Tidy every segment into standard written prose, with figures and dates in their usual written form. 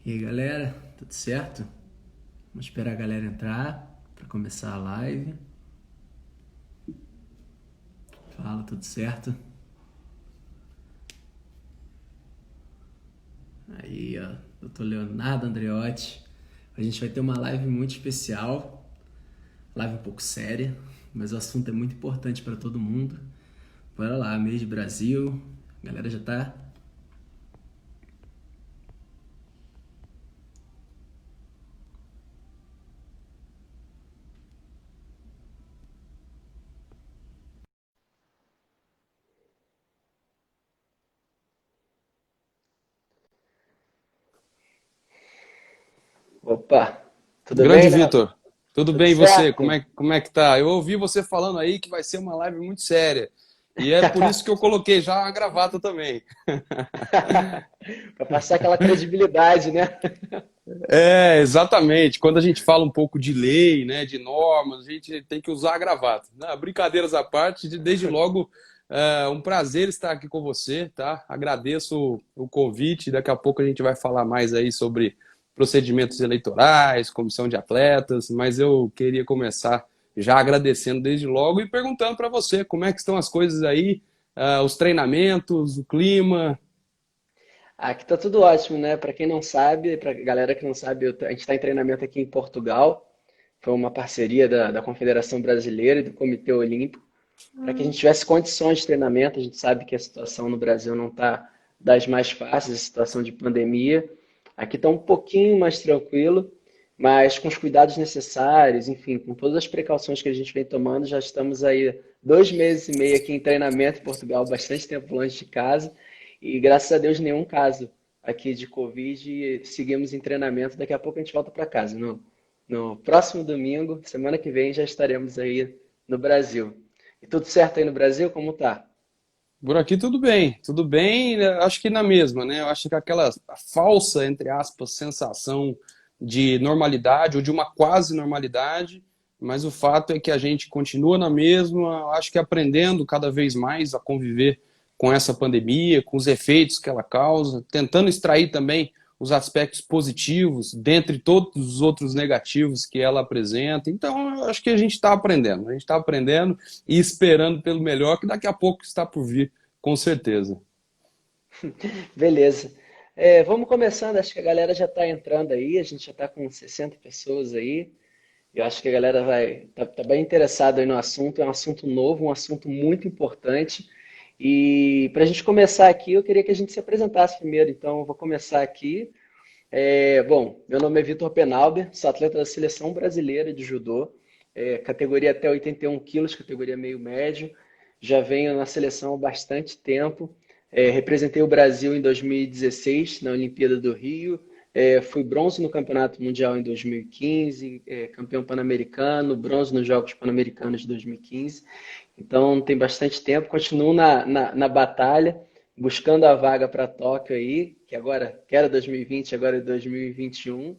E aí galera, tudo certo? Vamos esperar a galera entrar para começar a live. Fala, tudo certo? Aí, ó, doutor Leonardo Andreotti. A gente vai ter uma live muito especial, live um pouco séria, mas o assunto é muito importante para todo mundo. Bora lá, mês de Brasil, a galera já tá. Opa, tudo Grande bem, Léo? Vitor, tudo Tudo bem e você? certo? Como é que tá? Eu ouvi você falando aí que vai ser uma live muito séria. E é por isso que eu coloquei já a gravata também. Para passar aquela credibilidade, né? É, exatamente. Quando a gente fala um pouco de lei, né, de normas, a gente tem que usar a gravata. Brincadeiras à parte, desde logo, é um prazer estar aqui com você, tá? Agradeço o convite. Daqui a pouco a gente vai falar mais aí sobre procedimentos eleitorais, comissão de atletas, mas eu queria começar já agradecendo desde logo e perguntando para você como é que estão as coisas aí, os treinamentos, o clima. Aqui tá tudo ótimo, né? Para quem não sabe, para galera que não sabe, a gente está em treinamento aqui em Portugal. Foi uma parceria da Confederação Brasileira e do Comitê Olímpico para que a gente tivesse condições de treinamento. A gente sabe que a situação no Brasil não está das mais fáceis, a situação de pandemia. Aqui está um pouquinho mais tranquilo, mas com os cuidados necessários, enfim, com todas as precauções que a gente vem tomando, já estamos aí 2 meses e meio aqui em treinamento em Portugal, bastante tempo longe de casa, e graças a Deus nenhum caso aqui de Covid e seguimos em treinamento. Daqui a pouco a gente volta para casa. No próximo domingo, semana que vem, já estaremos aí no Brasil. E tudo certo aí no Brasil? Como tá? Por aqui tudo bem, né, acho que na mesma, né? Eu acho que aquela falsa, entre aspas, sensação de normalidade ou de uma quase normalidade, mas o fato é que a gente continua na mesma, acho que aprendendo cada vez mais a conviver com essa pandemia, com os efeitos que ela causa, tentando extrair também os aspectos positivos, dentre todos os outros negativos que ela apresenta. Então, eu acho que a gente está aprendendo e esperando pelo melhor, que daqui a pouco está por vir, com certeza. Beleza. Vamos começando, acho que a galera já está entrando aí, a gente já está com 60 pessoas aí. Eu acho que a galera tá bem interessada aí no assunto, é um assunto novo, um assunto muito importante. E para a gente começar aqui, eu queria que a gente se apresentasse primeiro, então eu vou começar aqui. Bom, meu nome é Vitor Penalber, sou atleta da Seleção Brasileira de Judô, categoria até 81 quilos, categoria meio médio. Já venho na seleção há bastante tempo. Representei o Brasil em 2016 na Olimpíada do Rio. Fui bronze no Campeonato Mundial em 2015, campeão pan-americano, bronze nos Jogos Pan-Americanos de 2015. Então tem bastante tempo. Continuo na batalha, buscando a vaga para Tóquio aí, que era 2020, agora é 2021.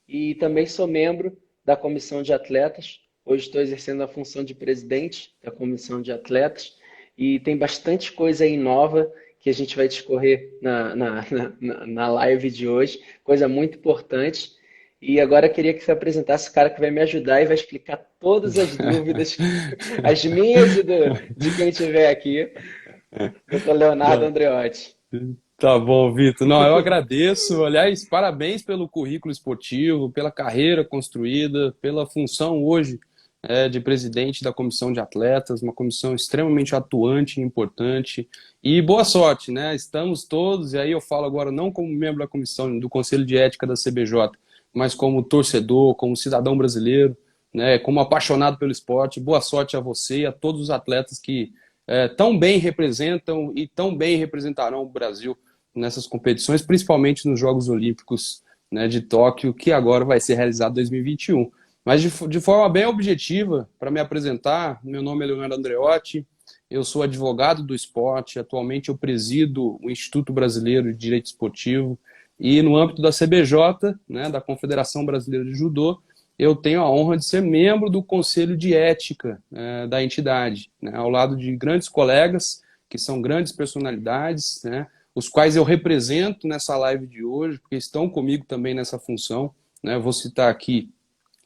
E também sou membro da comissão de atletas. Hoje estou exercendo a função de presidente da comissão de atletas. E tem bastante coisa aí nova que a gente vai discorrer na live de hoje, coisa muito importante. E agora eu queria que você apresentasse o cara que vai me ajudar e vai explicar todas as dúvidas, as minhas e de quem estiver aqui, doutor Leonardo Andreotti. Tá bom, Vitor. Não, eu agradeço. Aliás, parabéns pelo currículo esportivo, pela carreira construída, pela função hoje de presidente da comissão de atletas, uma comissão extremamente atuante e importante. E boa sorte, né? Estamos todos, e aí eu falo agora não como membro da comissão do Conselho de Ética da CBJ, mas como torcedor, como cidadão brasileiro, né? Como apaixonado pelo esporte. Boa sorte a você e a todos os atletas que tão bem representam e tão bem representarão o Brasil nessas competições, principalmente nos Jogos Olímpicos, né, de Tóquio, que agora vai ser realizado em 2021. Mas de forma bem objetiva, para me apresentar, meu nome é Leonardo Andreotti, eu sou advogado do esporte, atualmente eu presido o Instituto Brasileiro de Direito Esportivo e no âmbito da CBJ, né, da Confederação Brasileira de Judô, eu tenho a honra de ser membro do Conselho de Ética da entidade, né, ao lado de grandes colegas, que são grandes personalidades, né, os quais eu represento nessa live de hoje, porque estão comigo também nessa função, né? Vou citar aqui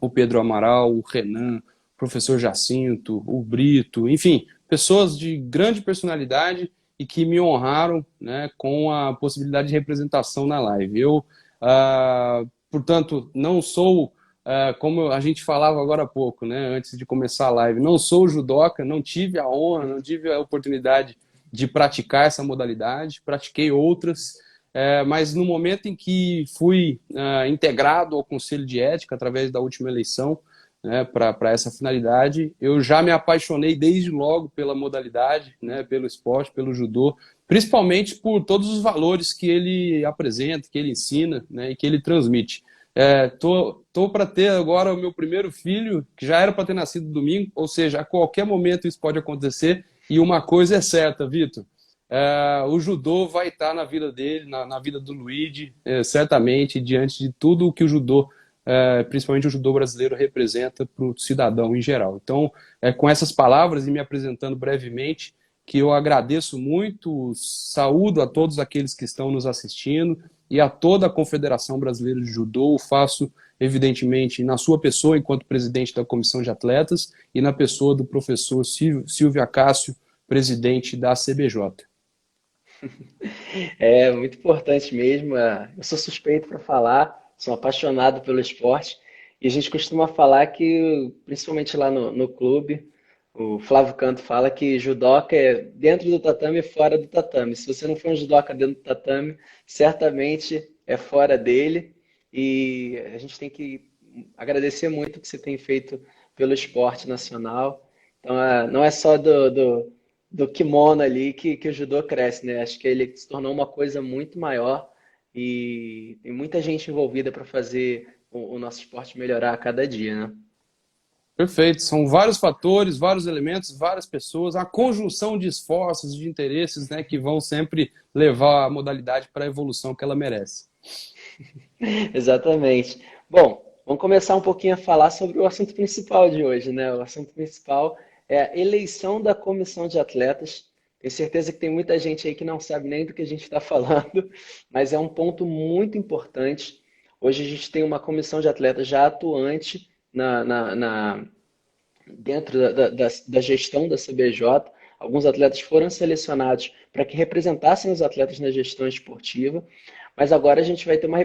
o Pedro Amaral, o Renan, o professor Jacinto, o Brito, enfim, pessoas de grande personalidade e que me honraram, né, com a possibilidade de representação na live. Eu, portanto, não sou, como a gente falava agora há pouco, né, antes de começar a live, não sou judoca, não tive a honra, não tive a oportunidade de praticar essa modalidade, pratiquei outras, mas no momento em que fui integrado ao Conselho de Ética, através da última eleição, né, para essa finalidade, eu já me apaixonei desde logo pela modalidade, né, pelo esporte, pelo judô, principalmente por todos os valores que ele apresenta, que ele ensina, né, e que ele transmite. Tô para ter agora o meu primeiro filho, que já era para ter nascido domingo, ou seja, a qualquer momento isso pode acontecer, e uma coisa é certa, Vitor, o judô vai estar na vida dele, na vida do Luigi, certamente, diante de tudo o que o judô, principalmente o judô brasileiro, representa para o cidadão em geral. Então, com essas palavras e me apresentando brevemente, que eu agradeço muito, saúdo a todos aqueles que estão nos assistindo e a toda a Confederação Brasileira de Judô. Faço, evidentemente, na sua pessoa, enquanto presidente da Comissão de Atletas, e na pessoa do professor Silvio Acácio, presidente da CBJ. É muito importante mesmo. Eu sou suspeito para falar, sou apaixonado pelo esporte e a gente costuma falar que, principalmente lá no clube, o Flávio Canto fala que judoca é dentro do tatame e fora do tatame. Se você não for um judoca dentro do tatame, certamente é fora dele. E a gente tem que agradecer muito o que você tem feito pelo esporte nacional. Então, não é só do kimono ali que o judô cresce, né? Acho que ele se tornou uma coisa muito maior e tem muita gente envolvida para fazer o nosso esporte melhorar a cada dia, né? Perfeito, são vários fatores, vários elementos, várias pessoas, a conjunção de esforços, de interesses, né, que vão sempre levar a modalidade para a evolução que ela merece. Exatamente. Bom, vamos começar um pouquinho a falar sobre o assunto principal de hoje, né? O assunto principal é a eleição da comissão de atletas. Tenho certeza que tem muita gente aí que não sabe nem do que a gente está falando, mas é um ponto muito importante. Hoje a gente tem uma comissão de atletas já atuante dentro da gestão da CBJ. Alguns atletas foram selecionados para que representassem os atletas na gestão esportiva, mas agora a gente vai ter uma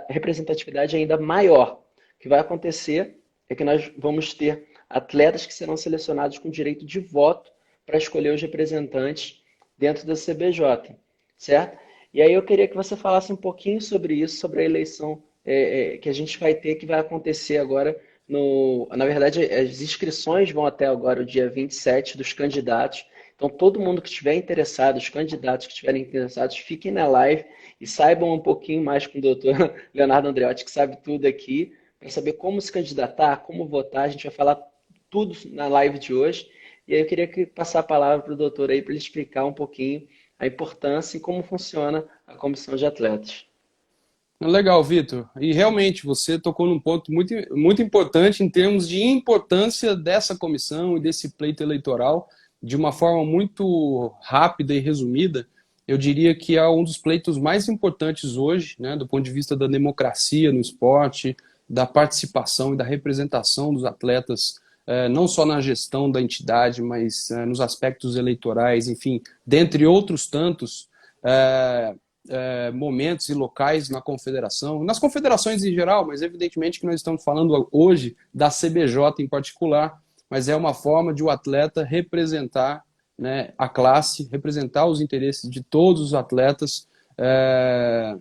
representatividade ainda maior. O que vai acontecer é que nós vamos ter atletas que serão selecionados com direito de voto para escolher os representantes dentro da CBJ, certo? E aí eu queria que você falasse um pouquinho sobre isso, sobre a eleição que a gente vai ter, que vai acontecer agora na verdade, as inscrições vão até agora o dia 27 dos candidatos. Então, todo mundo que estiver interessado, os candidatos que estiverem interessados, fiquem na live e saibam um pouquinho mais com o doutor Leonardo Andreotti, que sabe tudo aqui, para saber como se candidatar, como votar. A gente vai falar tudo na live de hoje. E aí eu queria passar a palavra para o doutor aí, para ele explicar um pouquinho a importância e como funciona a comissão de atletas. Legal, Vitor. E realmente você tocou num ponto muito, muito importante em termos de importância dessa comissão e desse pleito eleitoral, de uma forma muito rápida e resumida. Eu diria que é um dos pleitos mais importantes hoje, né, do ponto de vista da democracia no esporte, da participação e da representação dos atletas, não só na gestão da entidade, mas nos aspectos eleitorais, enfim, dentre outros tantos. Momentos e locais na confederação, nas confederações em geral, mas evidentemente que nós estamos falando hoje da CBJ em particular, mas é uma forma de o atleta representar, né, a classe, representar os interesses de todos os atletas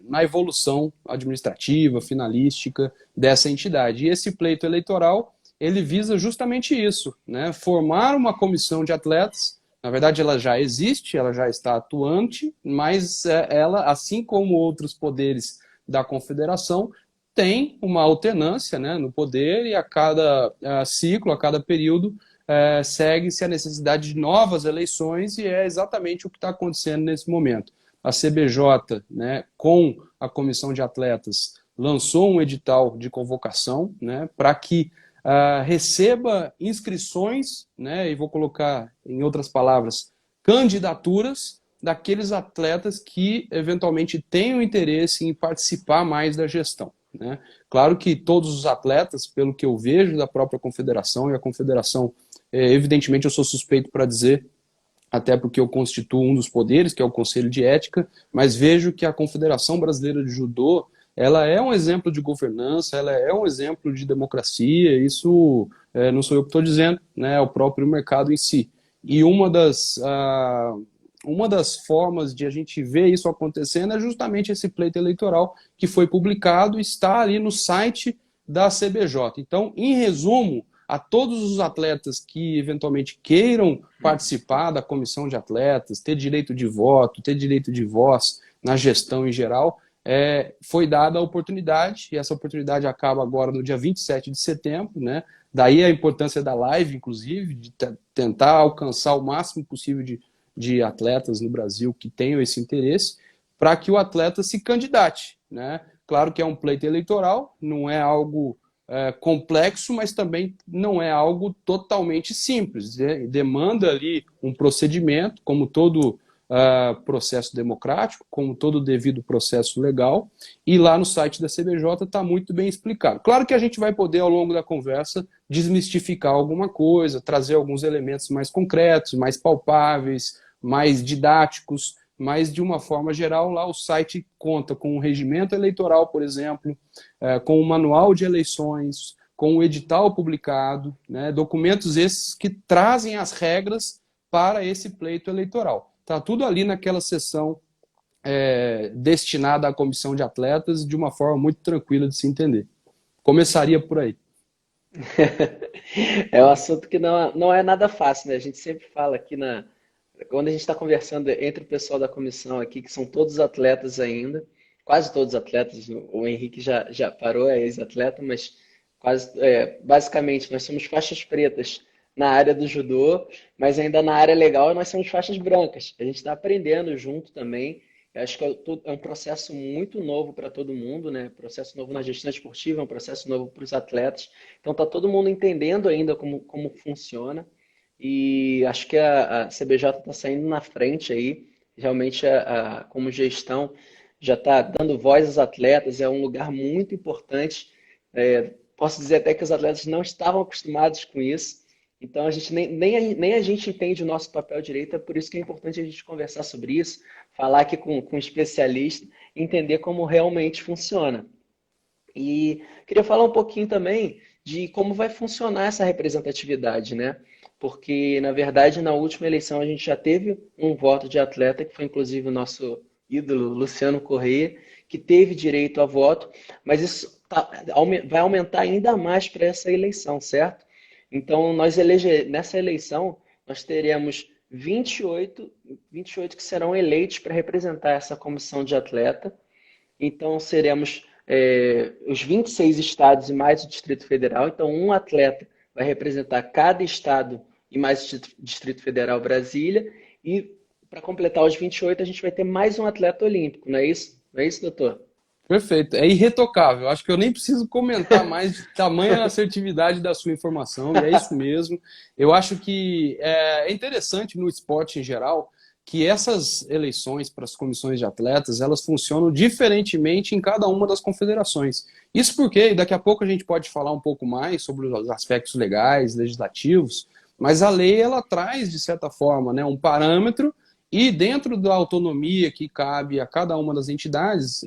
na evolução administrativa, finalística dessa entidade. E esse pleito eleitoral, ele visa justamente isso, né, formar uma comissão de atletas. Na verdade, ela já existe, ela já está atuante, mas ela, assim como outros poderes da confederação, tem uma alternância, né, no poder e a cada ciclo, a cada período, segue-se a necessidade de novas eleições e é exatamente o que está acontecendo nesse momento. A CBJ, né, com a Comissão de Atletas, lançou um edital de convocação, né, para que receba inscrições, né, e vou colocar em outras palavras, candidaturas daqueles atletas que eventualmente tenham interesse em participar mais da gestão, né? Claro que todos os atletas, pelo que eu vejo da própria confederação, e a confederação, evidentemente eu sou suspeito para dizer, até porque eu constituo um dos poderes, que é o Conselho de Ética, mas vejo que a Confederação Brasileira de Judô, ela é um exemplo de governança, ela é um exemplo de democracia, isso não sou eu que estou dizendo, né, é o próprio mercado em si. E uma das formas de a gente ver isso acontecendo é justamente esse pleito eleitoral que foi publicado e está ali no site da CBJ. Então, em resumo, a todos os atletas que eventualmente queiram participar da comissão de atletas, ter direito de voto, ter direito de voz na gestão em geral, foi dada a oportunidade, e essa oportunidade acaba agora no dia 27 de setembro, né? Daí a importância da live, inclusive, de tentar alcançar o máximo possível de atletas no Brasil que tenham esse interesse, para que o atleta se candidate, né? Claro que é um pleito eleitoral, não é algo complexo, mas também não é algo totalmente simples. Demanda ali um procedimento, como todo processo democrático, como todo devido processo legal, e lá no site da CBJ está muito bem explicado. Claro que a gente vai poder, ao longo da conversa, desmistificar alguma coisa, trazer alguns elementos mais concretos, mais palpáveis, mais didáticos, mas de uma forma geral, lá o site conta com o regimento eleitoral, por exemplo, com o manual de eleições, com o edital publicado, né, documentos esses que trazem as regras para esse pleito eleitoral. Está tudo ali naquela seção destinada à comissão de atletas, de uma forma muito tranquila de se entender. Começaria por aí. É um assunto que não é nada fácil, né? A gente sempre fala aqui quando a gente está conversando entre o pessoal da comissão aqui, que são todos atletas ainda, quase todos atletas, o Henrique já parou, é ex-atleta, mas basicamente nós somos faixas pretas na área do judô, mas ainda na área legal nós somos faixas brancas. A gente está aprendendo junto também. Eu acho que é um processo muito novo para todo mundo, né? Processo novo na gestão esportiva, é um processo novo para os atletas. Então está todo mundo entendendo ainda como funciona. E acho que a CBJ está saindo na frente aí. Realmente, como gestão, já está dando voz aos atletas, é um lugar muito importante. Posso dizer até que os atletas não estavam acostumados com isso. Então, a gente nem a gente entende o nosso papel direito, é por isso que é importante a gente conversar sobre isso, falar aqui com um especialista, entender como realmente funciona. E queria falar um pouquinho também de como vai funcionar essa representatividade, né? Porque, na verdade, na última eleição a gente já teve um voto de atleta, que foi inclusive o nosso ídolo, Luciano Corrêa, que teve direito a voto, mas isso vai aumentar ainda mais para essa eleição, certo? Então, nessa eleição, nós teremos 28 que serão eleitos para representar essa comissão de atleta. Então, seremos os 26 estados e mais o Distrito Federal. Então, um atleta vai representar cada estado e mais o Distrito Federal, Brasília. E, para completar os 28, a gente vai ter mais um atleta olímpico, não é isso? Não é isso, doutor? Perfeito, é irretocável. Acho que eu nem preciso comentar mais de tamanha assertividade da sua informação, e é isso mesmo. Eu acho que é interessante no esporte em geral que essas eleições para as comissões de atletas, elas funcionam diferentemente em cada uma das confederações. Isso porque daqui a pouco a gente pode falar um pouco mais sobre os aspectos legais, legislativos, mas a lei ela traz, de certa forma, né, um parâmetro e dentro da autonomia que cabe a cada uma das entidades,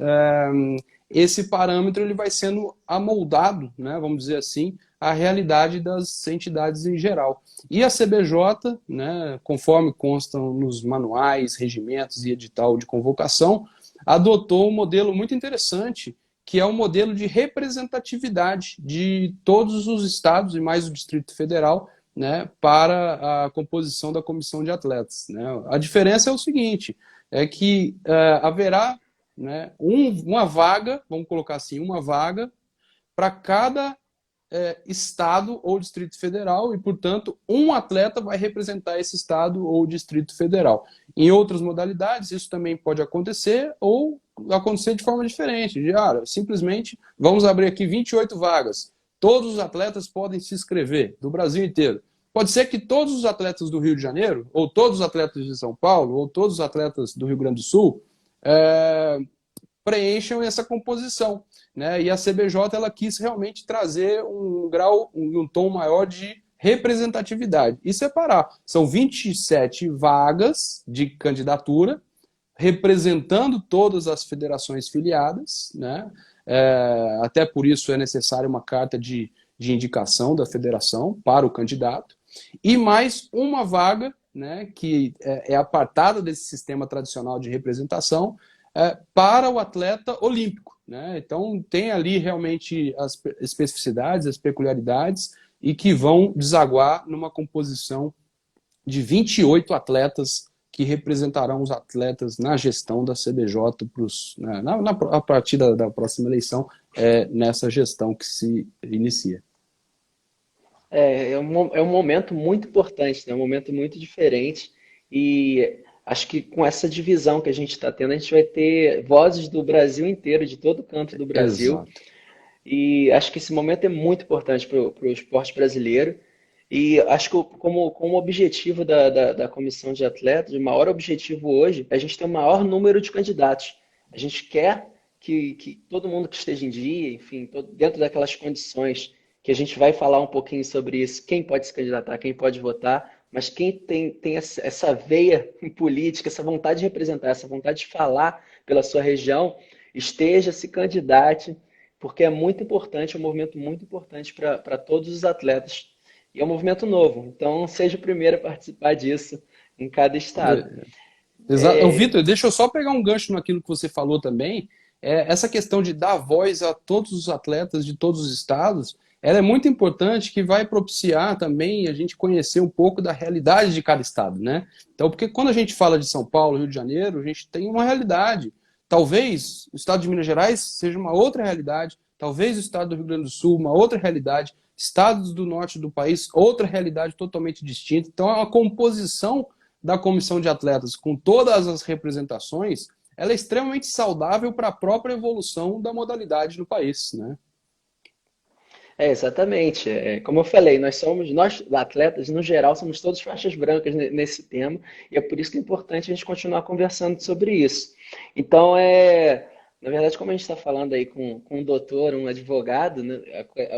esse parâmetro ele vai sendo amoldado, né, vamos dizer assim, à realidade das entidades em geral. E a CBJ, né, conforme constam nos manuais, regimentos e edital de convocação, adotou um modelo muito interessante, que é o modelo de representatividade de todos os estados e mais o Distrito Federal, né, para a composição da comissão de atletas. Né? A diferença é o seguinte, é que haverá, né, uma vaga, vamos colocar assim, uma vaga para cada estado ou distrito federal e, portanto, um atleta vai representar esse estado ou distrito federal. Em outras modalidades, isso também pode acontecer ou acontecer de forma diferente. Simplesmente, vamos abrir aqui 28 vagas. Todos os atletas podem se inscrever, do Brasil inteiro. Pode ser que todos os atletas do Rio de Janeiro, ou todos os atletas de São Paulo, ou todos os atletas do Rio Grande do Sul, preencham essa composição, né? E a CBJ ela quis realmente trazer um grau, um tom maior de representatividade e separar. São 27 vagas de candidatura, representando todas as federações filiadas, né? Até por isso é necessária uma carta de indicação da federação para o candidato, e mais uma vaga, né, que é apartada desse sistema tradicional de representação, para o atleta olímpico, né? Então tem ali realmente as especificidades, as peculiaridades, e que vão desaguar numa composição de 28 atletas que representarão os atletas na gestão da CBJ a partir da próxima eleição, nessa gestão que se inicia. É um momento muito importante, né? Um momento muito diferente e acho que com essa divisão que a gente está tendo, a gente vai ter vozes do Brasil inteiro, de todo canto do Brasil, Exato. e acho que esse momento é muito importante para o esporte brasileiro. E acho que como objetivo da comissão de atletas, o maior objetivo hoje é a gente ter o maior número de candidatos. A gente quer que todo mundo que esteja em dia, enfim, dentro daquelas condições que a gente vai falar um pouquinho sobre isso, quem pode se candidatar, quem pode votar, mas quem tem essa veia política, essa vontade de representar, essa vontade de falar pela sua região, esteja, se candidate, porque é muito importante, é um movimento muito importante para todos os atletas. E é um movimento novo, então seja o primeiro a participar disso em cada estado. Exato. Vitor, deixa eu só pegar um gancho naquilo que você falou também. Essa questão de dar voz a todos os atletas de todos os estados, ela é muito importante, que vai propiciar também a gente conhecer um pouco da realidade de cada estado, né? Então, porque quando a gente fala de São Paulo, Rio de Janeiro, a gente tem uma realidade. Talvez o estado de Minas Gerais seja uma outra realidade, talvez o estado do Rio Grande do Sul uma outra realidade, estados do norte do país, outra realidade totalmente distinta. Então, é uma composição da comissão de atletas com todas as representações, ela é extremamente saudável para a própria evolução da modalidade no país, né? Exatamente. Como eu falei, nós atletas, no geral, somos todos faixas brancas nesse tema, e é por isso que é importante a gente continuar conversando sobre isso. Então, na verdade, como a gente está falando aí com um doutor, um advogado, né,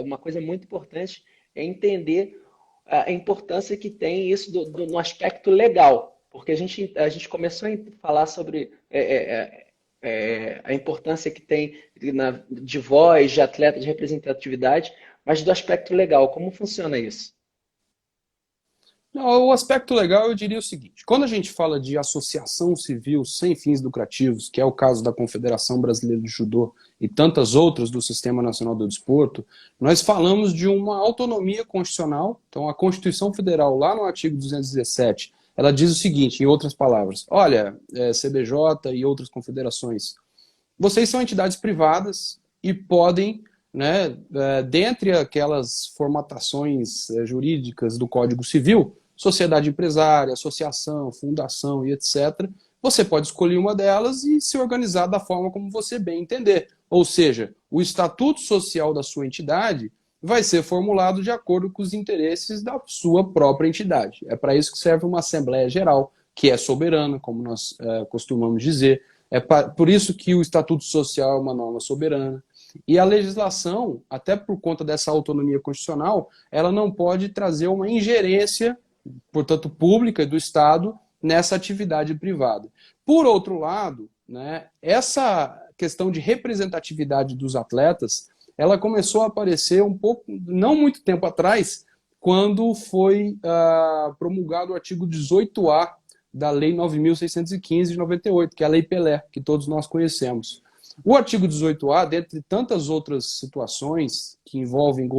uma coisa muito importante é entender a importância que tem isso no aspecto legal, porque a gente começou a falar sobre a importância que tem de voz, de atleta, de representatividade, mas do aspecto legal, como funciona isso? Não, o aspecto legal, eu diria o seguinte: quando a gente fala de associação civil sem fins lucrativos, que é o caso da Confederação Brasileira de Judô e tantas outras do Sistema Nacional do Desporto, nós falamos de uma autonomia constitucional. Então, a Constituição Federal, lá no artigo 217, ela diz o seguinte, em outras palavras: olha, CBJ e outras confederações, vocês são entidades privadas e podem, né, dentre aquelas formatações jurídicas do Código Civil, sociedade empresária, associação, fundação e etc., você pode escolher uma delas e se organizar da forma como você bem entender. Ou seja, o estatuto social da sua entidade vai ser formulado de acordo com os interesses da sua própria entidade. É para isso que serve uma Assembleia Geral, que é soberana, como nós costumamos dizer. Por isso que o estatuto social é uma norma soberana. E a legislação, até por conta dessa autonomia constitucional, ela não pode trazer uma ingerência, portanto, pública do Estado nessa atividade privada. Por outro lado, né, essa questão de representatividade dos atletas, ela começou a aparecer um pouco, não muito tempo atrás, quando foi promulgado o artigo 18A da Lei 9.615 de 98, que é a Lei Pelé, que todos nós conhecemos. O artigo 18A, dentre tantas outras situações que envolvem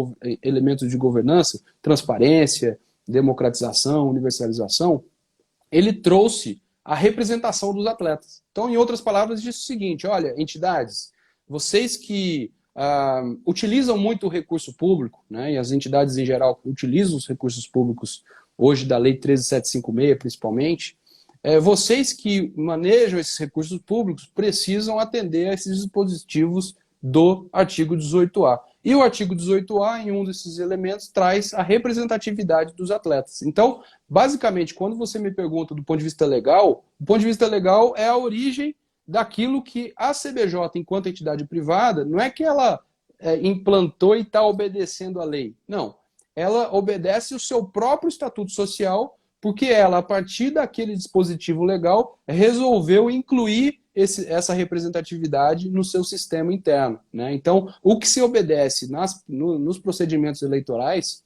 elementos de governança, transparência, democratização, universalização, ele trouxe a representação dos atletas. Então, em outras palavras, disse o seguinte: olha, entidades, vocês que utilizam muito o recurso público, né, e as entidades em geral utilizam os recursos públicos hoje da Lei 13.756, principalmente, vocês que manejam esses recursos públicos precisam atender a esses dispositivos do artigo 18A. E o artigo 18A, em um desses elementos, traz a representatividade dos atletas. Então, basicamente, quando você me pergunta do ponto de vista legal, o ponto de vista legal é a origem daquilo que a CBJ, enquanto entidade privada, não é que ela implantou e está obedecendo a lei. Não. Ela obedece o seu próprio estatuto social, porque ela, a partir daquele dispositivo legal, resolveu incluir essa representatividade no seu sistema interno, né? Então, o que se obedece nos procedimentos eleitorais,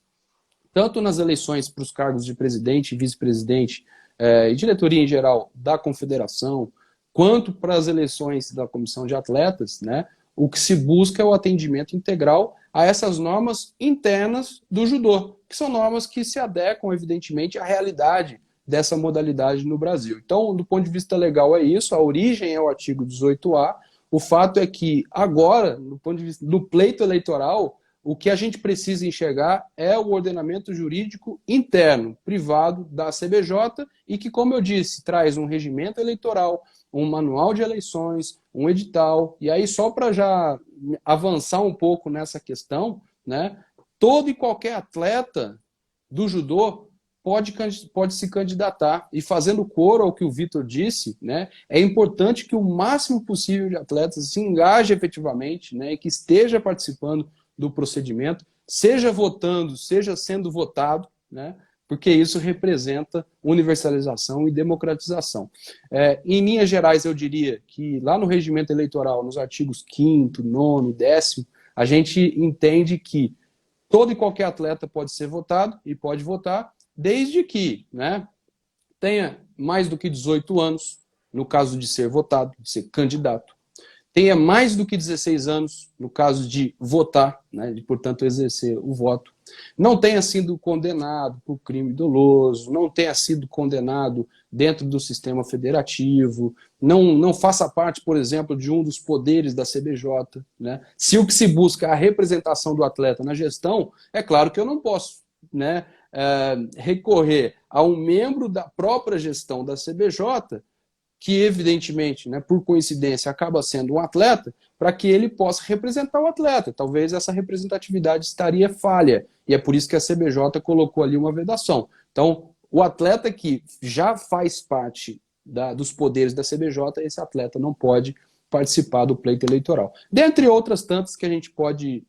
tanto nas eleições para os cargos de presidente, vice-presidente e diretoria em geral da confederação, quanto para as eleições da comissão de atletas, né? O que se busca é o atendimento integral a essas normas internas do judô, que são normas que se adequam, evidentemente, à realidade dessa modalidade no Brasil. Então, do ponto de vista legal é isso, a origem é o artigo 18A, o fato é que agora, do ponto de vista do pleito eleitoral, o que a gente precisa enxergar é o ordenamento jurídico interno, privado da CBJ, e que, como eu disse, traz um regimento eleitoral, um manual de eleições, um edital, e aí só para já avançar um pouco nessa questão, né, todo e qualquer atleta do judô pode se candidatar. E fazendo coro ao que o Vitor disse, né, é importante que o máximo possível de atletas se engaje efetivamente, né, e que esteja participando do procedimento, seja votando, seja sendo votado, né, porque isso representa universalização e democratização. Em linhas gerais, eu diria que lá no regimento eleitoral, nos artigos 5º, 9º, 10º, a gente entende que todo e qualquer atleta pode ser votado e pode votar, desde que, né, tenha mais do que 18 anos, no caso de ser votado, de ser candidato, tenha mais do que 16 anos, no caso de votar, né, de, portanto, exercer o voto, não tenha sido condenado por crime doloso, não tenha sido condenado dentro do sistema federativo, não faça parte, por exemplo, de um dos poderes da CBJ. Né? Se o que se busca é a representação do atleta na gestão, é claro que eu não posso, né, recorrer a um membro da própria gestão da CBJ, que evidentemente, né, por coincidência, acaba sendo um atleta, para que ele possa representar o atleta. Talvez essa representatividade estaria falha, e é por isso que a CBJ colocou ali uma vedação. Então, o atleta que já faz parte dos poderes da CBJ, esse atleta não pode participar do pleito eleitoral. Dentre outras tantas que a gente pode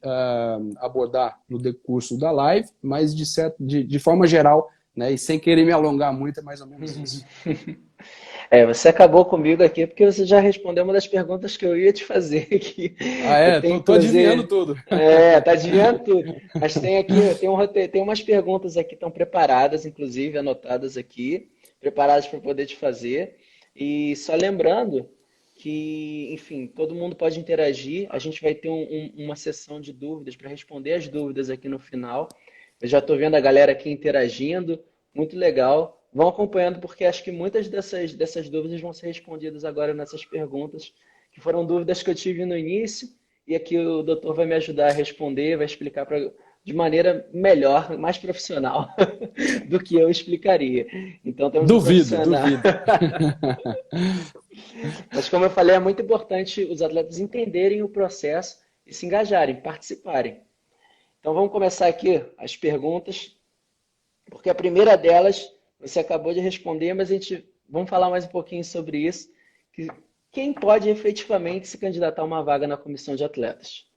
abordar no decurso da live, mas de forma geral, né, e sem querer me alongar muito, é mais ou menos isso. Você acabou comigo aqui porque você já respondeu uma das perguntas que eu ia te fazer aqui. Eu tenho, tô adivinhando inclusive, tudo. tá adivinhando tudo. Mas tem aqui, tem um roteiro, tem umas perguntas aqui que estão preparadas, inclusive anotadas aqui, preparadas para poder te fazer. E só lembrando que, enfim, todo mundo pode interagir. A gente vai ter uma sessão de dúvidas para responder as dúvidas aqui no final. Eu já estou vendo a galera aqui interagindo, muito legal. Vão acompanhando, porque acho que muitas dessas dúvidas vão ser respondidas agora nessas perguntas, que foram dúvidas que eu tive no início, e aqui o doutor vai me ajudar a responder, vai explicar de maneira melhor, mais profissional do que eu explicaria. Então temos um profissional. Duvido. Mas como eu falei, é muito importante os atletas entenderem o processo e se engajarem, participarem. Então vamos começar aqui as perguntas, porque a primeira delas você acabou de responder, mas vamos falar mais um pouquinho sobre isso. Quem pode efetivamente se candidatar a uma vaga na comissão de atletas?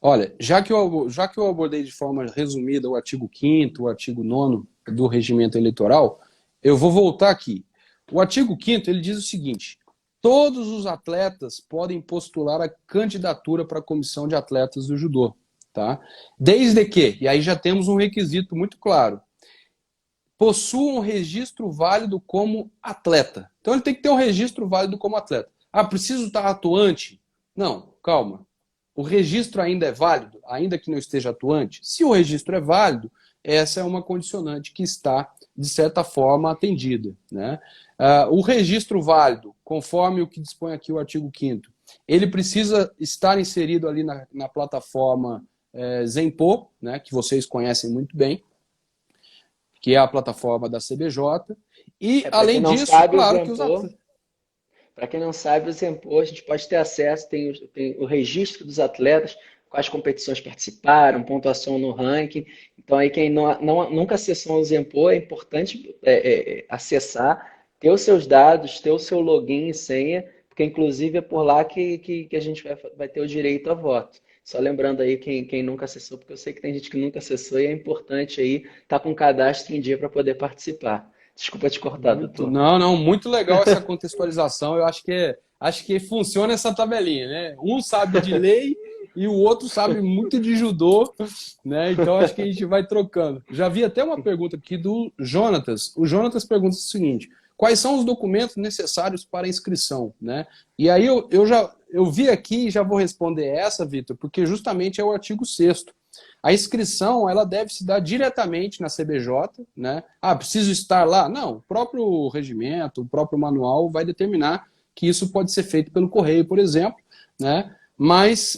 Olha, já que eu abordei de forma resumida o artigo 5º, o artigo 9º do regimento eleitoral, eu vou voltar aqui. O artigo 5º, ele diz o seguinte: todos os atletas podem postular a candidatura para a comissão de atletas do judô, tá? Desde que, e aí já temos um requisito muito claro, possua um registro válido como atleta. Então ele tem que ter um registro válido como atleta. Preciso estar atuante? Não, calma. O registro ainda é válido, ainda que não esteja atuante? Se o registro é válido, essa é uma condicionante que está, de certa forma, atendida. Né? O registro válido, conforme o que dispõe aqui o artigo 5º, ele precisa estar inserido ali na plataforma Zenpo, né, que vocês conhecem muito bem, que é a plataforma da CBJ, e além disso, claro que os atletas... Para quem não sabe, o Zenpo, a gente pode ter acesso, tem o registro dos atletas, quais competições participaram, pontuação no ranking. Então, aí quem nunca acessou o Zempo, é importante acessar, ter os seus dados, ter o seu login e senha, porque inclusive é por lá que a gente vai ter o direito a voto. Só lembrando aí quem nunca acessou, porque eu sei que tem gente que nunca acessou e é importante aí estar com o cadastro em dia para poder participar. Desculpa te cortar, Muito, doutor. não, não, muito legal essa contextualização. Eu acho que funciona essa tabelinha, né? Um sabe de lei e o outro sabe muito de judô, né? Então acho que a gente vai trocando. Já vi até uma pergunta aqui do Jonatas. O Jonatas pergunta o seguinte: quais são os documentos necessários para inscrição, né? E aí eu vi aqui e já vou responder essa, Vitor, porque justamente é o artigo 6º. A inscrição, ela deve se dar diretamente na CBJ, né? Ah, preciso estar lá? Não, o próprio regimento, o próprio manual vai determinar que isso pode ser feito pelo correio, por exemplo, né? Mas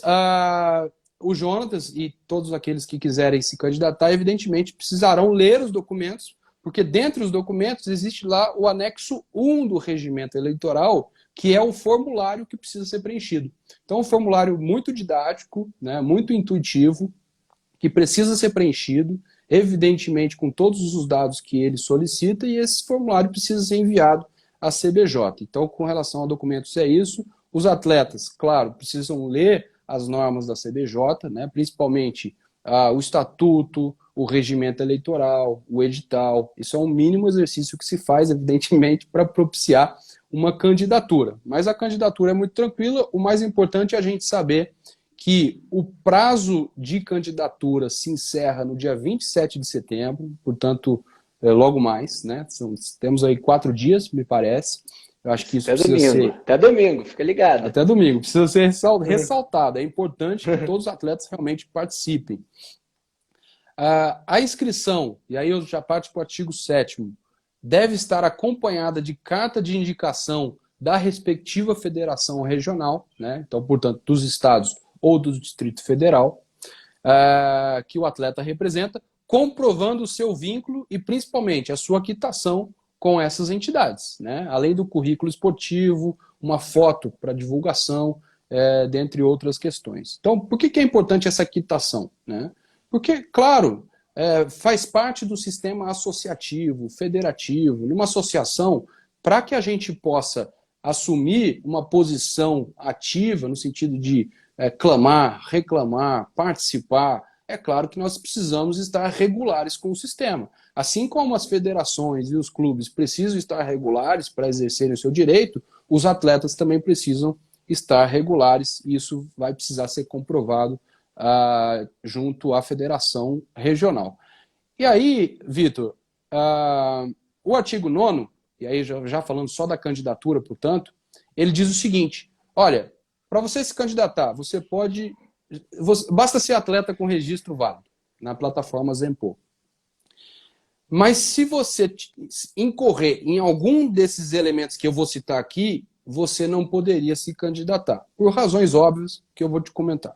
o Jonatas e todos aqueles que quiserem se candidatar, evidentemente, precisarão ler os documentos, porque dentro dos documentos existe lá o anexo 1 do regimento eleitoral, que é o formulário que precisa ser preenchido. Então, um formulário muito didático, né, muito intuitivo, que precisa ser preenchido, evidentemente com todos os dados que ele solicita, e esse formulário precisa ser enviado à CBJ. Então, com relação a documentos, é isso. Os atletas, claro, precisam ler as normas da CBJ, né, principalmente o estatuto, o regimento eleitoral, o edital. Isso é um mínimo exercício que se faz, evidentemente, para propiciar uma candidatura. Mas a candidatura é muito tranquila, o mais importante é a gente saber que o prazo de candidatura se encerra no dia 27 de setembro, portanto, logo mais, né? Temos aí 4 dias, me parece. Eu acho que isso precisa ser... Até domingo, fica ligado. Até domingo, precisa ser ressaltado. É importante que todos os atletas realmente participem. A inscrição, e aí eu já parto para o artigo 7º, deve estar acompanhada de carta de indicação da respectiva federação regional, né? Então, portanto, dos estados ou do Distrito Federal, que o atleta representa, comprovando o seu vínculo e, principalmente, a sua quitação com essas entidades, né? Além do currículo esportivo, uma foto para divulgação, dentre outras questões. Então, por que é importante essa quitação, né? Porque, claro, faz parte do sistema associativo, federativo, numa associação, para que a gente possa assumir uma posição ativa, no sentido de clamar, reclamar, participar, é claro que nós precisamos estar regulares com o sistema. Assim como as federações e os clubes precisam estar regulares para exercerem o seu direito, os atletas também precisam estar regulares, e isso vai precisar ser comprovado junto à federação regional. E aí, Vitor, o artigo 9º, e aí já falando só da candidatura, portanto, ele diz o seguinte: olha, para você se candidatar, basta ser atleta com registro válido na plataforma Zempo. Mas se você incorrer em algum desses elementos que eu vou citar aqui, você não poderia se candidatar, por razões óbvias que eu vou te comentar.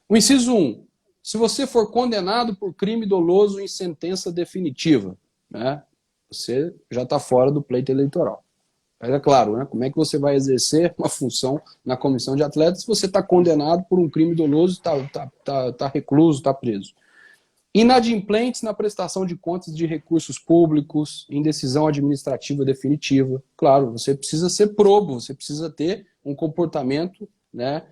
O inciso 1, se você for condenado por crime doloso em sentença definitiva, né, você já está fora do pleito eleitoral. Mas é claro, né, como é que você vai exercer uma função na comissão de atletas se você está condenado por um crime doloso, está recluso, está preso? Inadimplentes na prestação de contas de recursos públicos, em decisão administrativa definitiva. Claro, você precisa ser probo, você precisa ter um comportamento, né,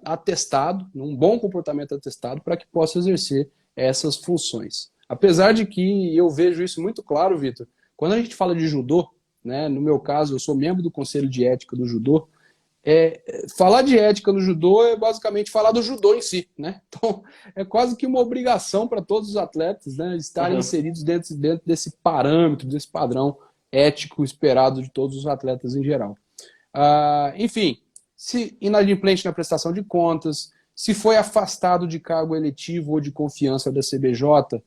atestado, um bom comportamento atestado, para que possa exercer essas funções. Apesar de que eu vejo isso muito claro, Vitor, quando a gente fala de judô, né, no meu caso, eu sou membro do Conselho de Ética do Judô, falar de ética no judô é basicamente falar do judô em si, né? Então, é quase que uma obrigação para todos os atletas, né, estarem inseridos dentro desse parâmetro, desse padrão ético esperado de todos os atletas em geral. Enfim, se inadimplente na prestação de contas, se foi afastado de cargo eletivo ou de confiança da CBJ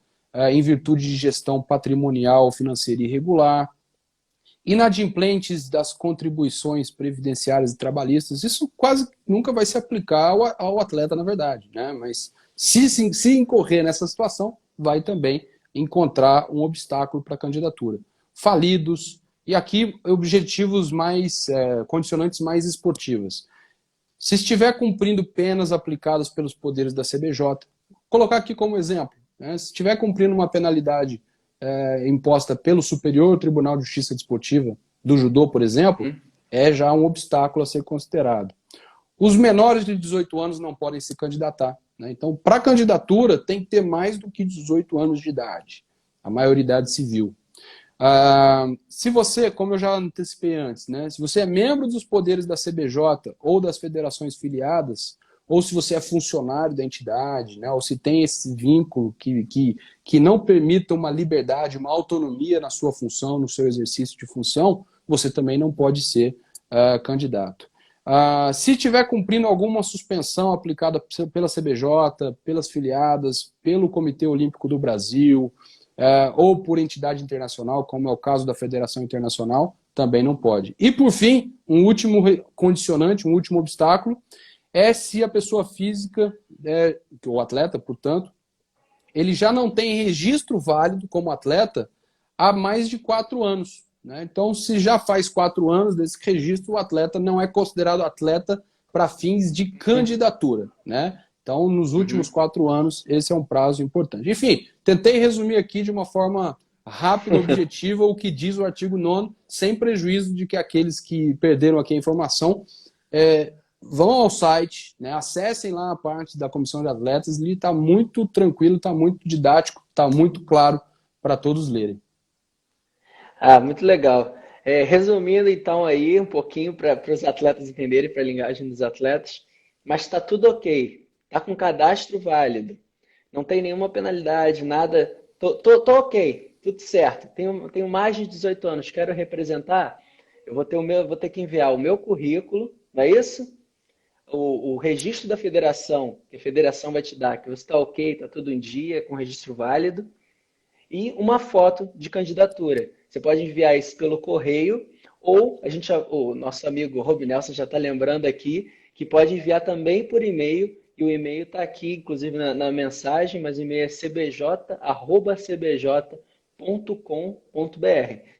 em virtude de gestão patrimonial, financeira irregular, inadimplentes das contribuições previdenciárias e trabalhistas, isso quase nunca vai se aplicar ao atleta, na verdade, né? Mas se incorrer nessa situação, vai também encontrar um obstáculo para a candidatura. Falidos, e aqui objetivos mais, condicionantes mais esportivas. Se estiver cumprindo penas aplicadas pelos poderes da CBJ, colocar aqui como exemplo, né? Se estiver cumprindo uma penalidade imposta pelo Superior Tribunal de Justiça Desportiva do judô, por exemplo, é já um obstáculo a ser considerado. Os menores de 18 anos não podem se candidatar, né? Então, para candidatura, tem que ter mais do que 18 anos de idade, a maioridade civil. Se você, como eu já antecipei antes, né, se você é membro dos poderes da CBJ ou das federações filiadas, ou se você é funcionário da entidade, né, ou se tem esse vínculo que não permita uma liberdade, uma autonomia na sua função, no seu exercício de função, você também não pode ser candidato. Se estiver cumprindo alguma suspensão aplicada pela CBJ, pelas filiadas, pelo Comitê Olímpico do Brasil, ou por entidade internacional, como é o caso da Federação Internacional, também não pode. E, por fim, um último condicionante, um último obstáculo, é se a pessoa física, o atleta, portanto, ele já não tem registro válido como atleta há mais de 4 anos. Né? Então, se já faz 4 anos desse registro, o atleta não é considerado atleta para fins de candidatura. Né? Então, nos últimos 4 anos, esse é um prazo importante. Enfim, tentei resumir aqui de uma forma rápida, objetiva, o que diz o artigo 9º, sem prejuízo de que aqueles que perderam aqui a informação vão ao site, né, acessem lá a parte da comissão de atletas, ali está muito tranquilo, está muito didático, está muito claro para todos lerem. Muito legal. Resumindo então aí um pouquinho para os atletas entenderem, para a linguagem dos atletas, mas está tudo ok, está com cadastro válido, não tem nenhuma penalidade, nada, tô ok, tudo certo. Tenho mais de 18 anos, quero representar, eu vou ter que enviar o meu currículo, não é isso? O registro da federação, que a federação vai te dar, que você está ok, está tudo em dia, com registro válido, e uma foto de candidatura. Você pode enviar isso pelo correio, ou o nosso amigo Rob Nelson já está lembrando aqui, que pode enviar também por e-mail, e o e-mail está aqui, inclusive na mensagem, mas o e-mail é cbj@cbj.com.br.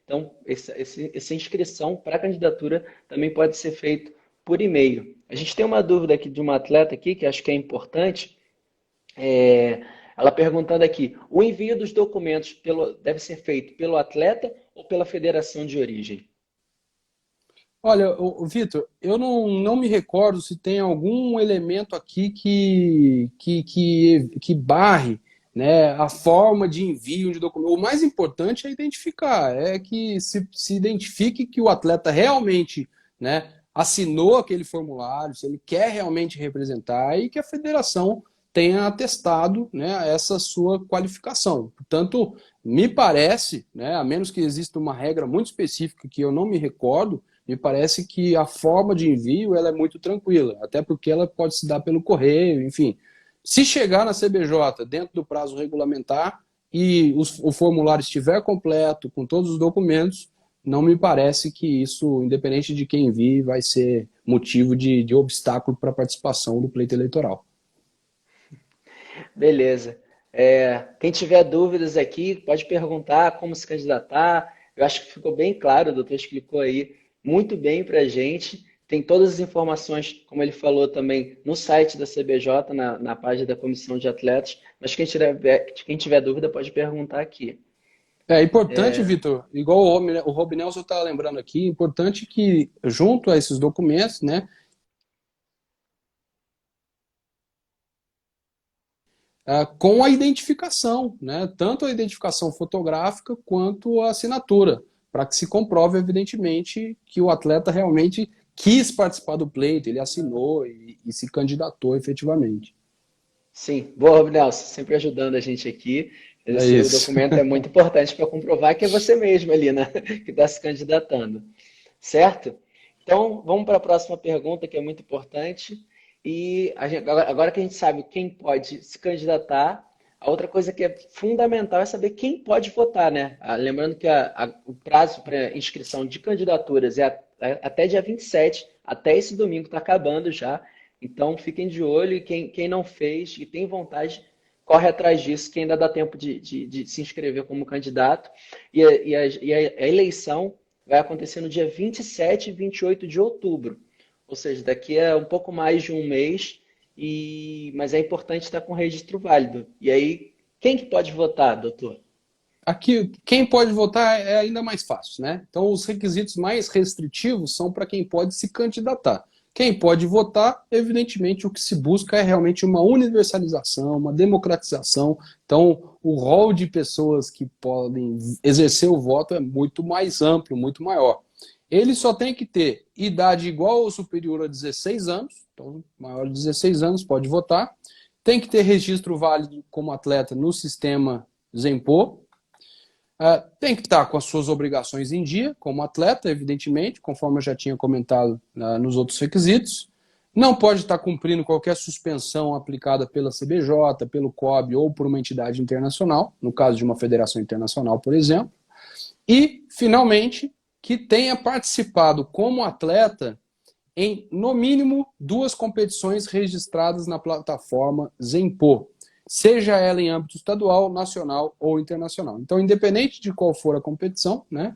Então, essa inscrição para a candidatura também pode ser feito por e-mail. A gente tem uma dúvida aqui de uma atleta aqui, que acho que é importante, ela perguntando aqui, o envio dos documentos deve ser feito pelo atleta ou pela federação de origem? Olha, Vitor, eu não me recordo se tem algum elemento aqui que barre, né, a forma de envio de documento. O mais importante é identificar, é que se identifique que o atleta realmente, né, assinou aquele formulário, se ele quer realmente representar e que a federação tenha atestado, né, essa sua qualificação. Portanto, me parece, né, a menos que exista uma regra muito específica que eu não me recordo, me parece que a forma de envio ela é muito tranquila, até porque ela pode se dar pelo correio, enfim. Se chegar na CBJ dentro do prazo regulamentar e o formulário estiver completo, com todos os documentos, não me parece que isso, independente de quem envie, vai ser motivo de obstáculo para a participação do pleito eleitoral. Beleza. Quem tiver dúvidas aqui, pode perguntar como se candidatar. Eu acho que ficou bem claro, o doutor explicou aí muito bem para a gente. Tem todas as informações, como ele falou também, no site da CBJ, na página da Comissão de Atletas. Mas quem tiver dúvida pode perguntar aqui. É importante, Vitor, igual o Rob Nelson está lembrando aqui, importante que, junto a esses documentos, né, com a identificação, né, tanto a identificação fotográfica quanto a assinatura, para que se comprove, evidentemente, que o atleta realmente quis participar do pleito, ele assinou e se candidatou efetivamente. Sim, boa, Rob Nelson, sempre ajudando a gente aqui. É Esse isso. documento é muito importante para comprovar que é você mesmo ali, né, que está se candidatando. Certo? Então, vamos para a próxima pergunta, que é muito importante. Agora que a gente sabe quem pode se candidatar, a outra coisa que é fundamental é saber quem pode votar, né? Lembrando que o prazo para inscrição de candidaturas até dia 27, até esse domingo está acabando já. Então, fiquem de olho e quem não fez e tem vontade, corre atrás disso, que ainda dá tempo de se inscrever como candidato. E a eleição vai acontecer no dia 27 e 28 de outubro. Ou seja, daqui a um pouco mais de um mês, mas é importante estar com o registro válido. E aí, quem que pode votar, doutor? Aqui, quem pode votar é ainda mais fácil, né? Então, os requisitos mais restritivos são para quem pode se candidatar. Quem pode votar, evidentemente, o que se busca é realmente uma universalização, uma democratização. Então, o rol de pessoas que podem exercer o voto é muito mais amplo, muito maior. Ele só tem que ter idade igual ou superior a 16 anos, então, maior de 16 anos pode votar. Tem que ter registro válido como atleta no sistema Zempo. Tem que estar com as suas obrigações em dia, como atleta, evidentemente, conforme eu já tinha comentado nos outros requisitos. Não pode estar cumprindo qualquer suspensão aplicada pela CBJ, pelo COB ou por uma entidade internacional, no caso de uma federação internacional, por exemplo. E, finalmente, que tenha participado como atleta em, no mínimo, 2 competições registradas na plataforma Zempo, seja ela em âmbito estadual, nacional ou internacional. Então, independente de qual for a competição, né,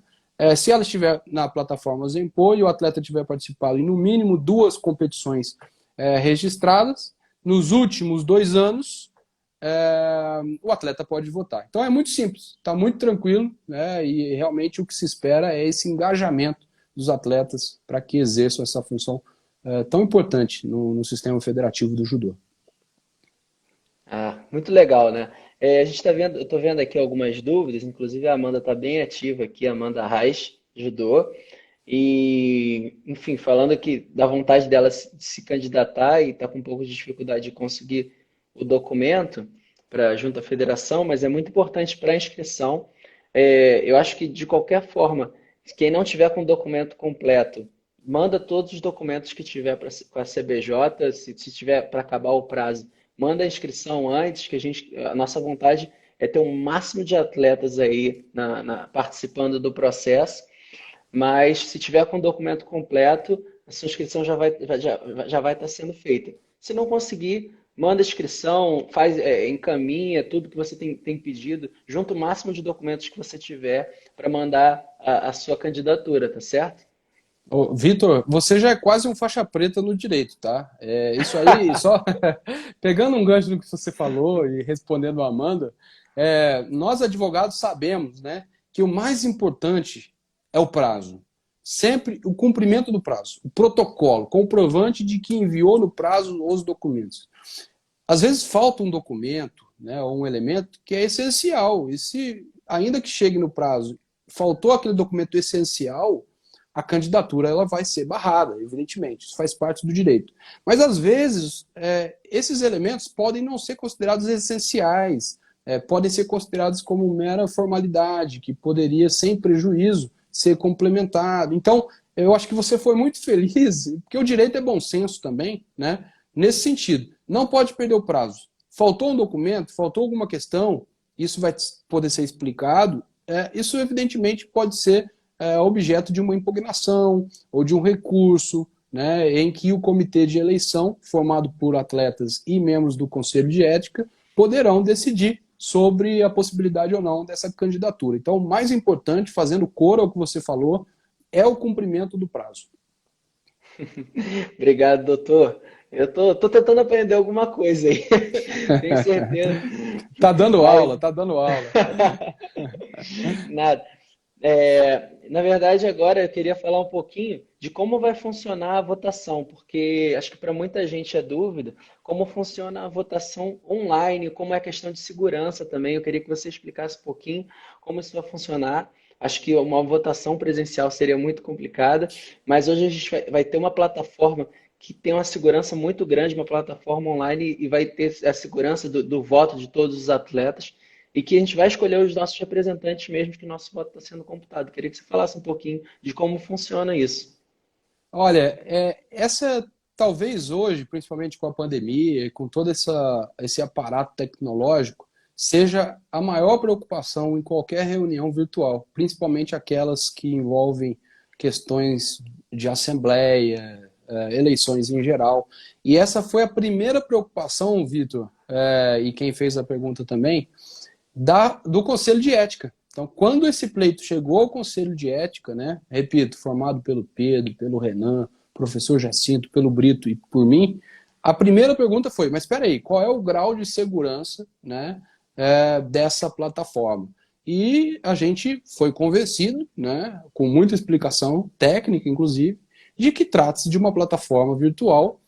se ela estiver na plataforma Zempo e o atleta tiver participado em, no mínimo, 2 competições registradas, nos últimos 2 anos, o atleta pode votar. Então, é muito simples, está muito tranquilo, né, e realmente o que se espera é esse engajamento dos atletas para que exerçam essa função tão importante no sistema federativo do judô. Ah, muito legal, né? A gente está vendo, eu estou vendo aqui algumas dúvidas, inclusive a Amanda está bem ativa aqui, a Amanda Reis, judô, e, enfim, falando que da vontade dela se candidatar e está com um pouco de dificuldade de conseguir o documento para junto à federação, mas é muito importante para a inscrição. Eu acho que de qualquer forma, quem não tiver com o documento completo, manda todos os documentos que tiver com a CBJ, se tiver para acabar o prazo, manda a inscrição antes, que a nossa vontade é ter um máximo de atletas aí participando do processo, mas se tiver com o documento completo, a sua inscrição já vai estar sendo feita. Se não conseguir, manda a inscrição, encaminha tudo que você tem pedido, junta o máximo de documentos que você tiver para mandar a sua candidatura, tá certo? Ô, Vitor, você já é quase um faixa preta no direito, tá? Isso aí, só pegando um gancho no que você falou e respondendo a Amanda, nós advogados sabemos, né, que o mais importante é o prazo. Sempre o cumprimento do prazo, o protocolo, comprovante de que enviou no prazo os documentos. Às vezes falta um documento, né, ou um elemento que é essencial, e se, ainda que chegue no prazo, faltou aquele documento essencial, a candidatura ela vai ser barrada, evidentemente, isso faz parte do direito. Mas, às vezes, esses elementos podem não ser considerados essenciais, podem ser considerados como mera formalidade, que poderia, sem prejuízo, ser complementado. Então, eu acho que você foi muito feliz, porque o direito é bom senso também, né? Nesse sentido, não pode perder o prazo. Faltou um documento, faltou alguma questão, isso vai poder ser explicado, isso evidentemente pode ser objeto de uma impugnação ou de um recurso, né, em que o comitê de eleição, formado por atletas e membros do Conselho de Ética, poderão decidir sobre a possibilidade ou não dessa candidatura. Então, o mais importante, fazendo coro ao que você falou, é o cumprimento do prazo. Obrigado, doutor. Eu tô tentando aprender alguma coisa aí, tenho certeza. Tá dando Mas aula, tá dando aula. nada. Na verdade, agora eu queria falar um pouquinho de como vai funcionar a votação, porque acho que para muita gente é dúvida como funciona a votação online, como é a questão de segurança também. Eu queria que você explicasse um pouquinho como isso vai funcionar. Acho que uma votação presencial seria muito complicada, mas hoje a gente vai ter uma plataforma que tem uma segurança muito grande, uma plataforma online, e vai ter a segurança do voto de todos os atletas e que a gente vai escolher os nossos representantes mesmo que o nosso voto está sendo computado. Queria que você falasse um pouquinho de como funciona isso. Olha, essa talvez hoje, principalmente com a pandemia, e com todo esse aparato tecnológico, seja a maior preocupação em qualquer reunião virtual, principalmente aquelas que envolvem questões de assembleia, eleições em geral. E essa foi a primeira preocupação, Vitor, e quem fez a pergunta também, do Conselho de Ética. Então, quando esse pleito chegou ao Conselho de Ética, né, repito, formado pelo Pedro, pelo Renan, professor Jacinto, pelo Brito e por mim, a primeira pergunta foi, mas espera aí, qual é o grau de segurança, né, dessa plataforma? E a gente foi convencido, né, com muita explicação técnica, inclusive, de que trata-se de uma plataforma virtual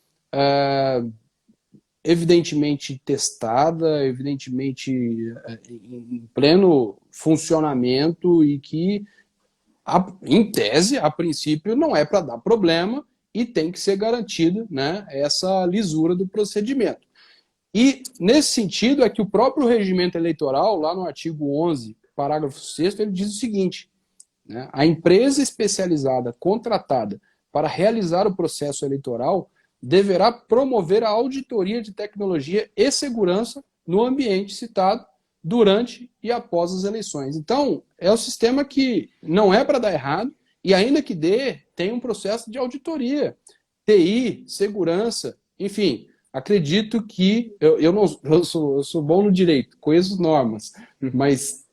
evidentemente testada, evidentemente em pleno funcionamento e que, em tese, a princípio, não é para dar problema e tem que ser garantida, né, essa lisura do procedimento. E, nesse sentido, é que o próprio regimento eleitoral, lá no artigo 11, parágrafo 6º, ele diz o seguinte, né, a empresa especializada contratada para realizar o processo eleitoral deverá promover a auditoria de tecnologia e segurança no ambiente citado durante e após as eleições. Então, é um sistema que não é para dar errado e, ainda que dê, tem um processo de auditoria, TI, segurança, enfim. Acredito que eu sou bom no direito, conheço normas, mas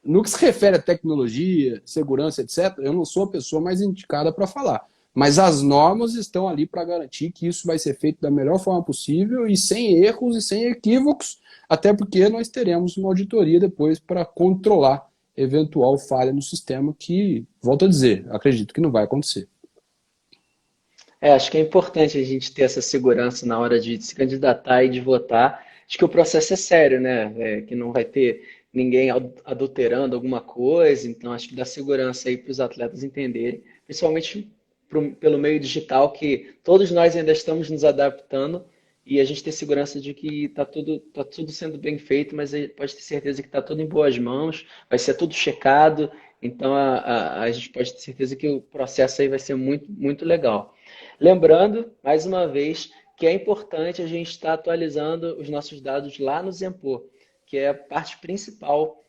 no que se refere à tecnologia, segurança, etc., eu não sou a pessoa mais indicada para falar. Mas as normas estão ali para garantir que isso vai ser feito da melhor forma possível e sem erros e sem equívocos, até porque nós teremos uma auditoria depois para controlar eventual falha no sistema que, volto a dizer, acredito que não vai acontecer. Acho que é importante a gente ter essa segurança na hora de se candidatar e de votar, de que o processo é sério, né? Que não vai ter ninguém adulterando alguma coisa, então acho que dá segurança aí para os atletas entenderem, principalmente pelo meio digital, que todos nós ainda estamos nos adaptando e a gente tem segurança de que tá tudo sendo bem feito, mas pode ter certeza que está tudo em boas mãos, vai ser tudo checado, então a gente pode ter certeza que o processo aí vai ser muito, muito legal. Lembrando, mais uma vez, que é importante a gente estar atualizando os nossos dados lá no Zenpor, que é a parte principal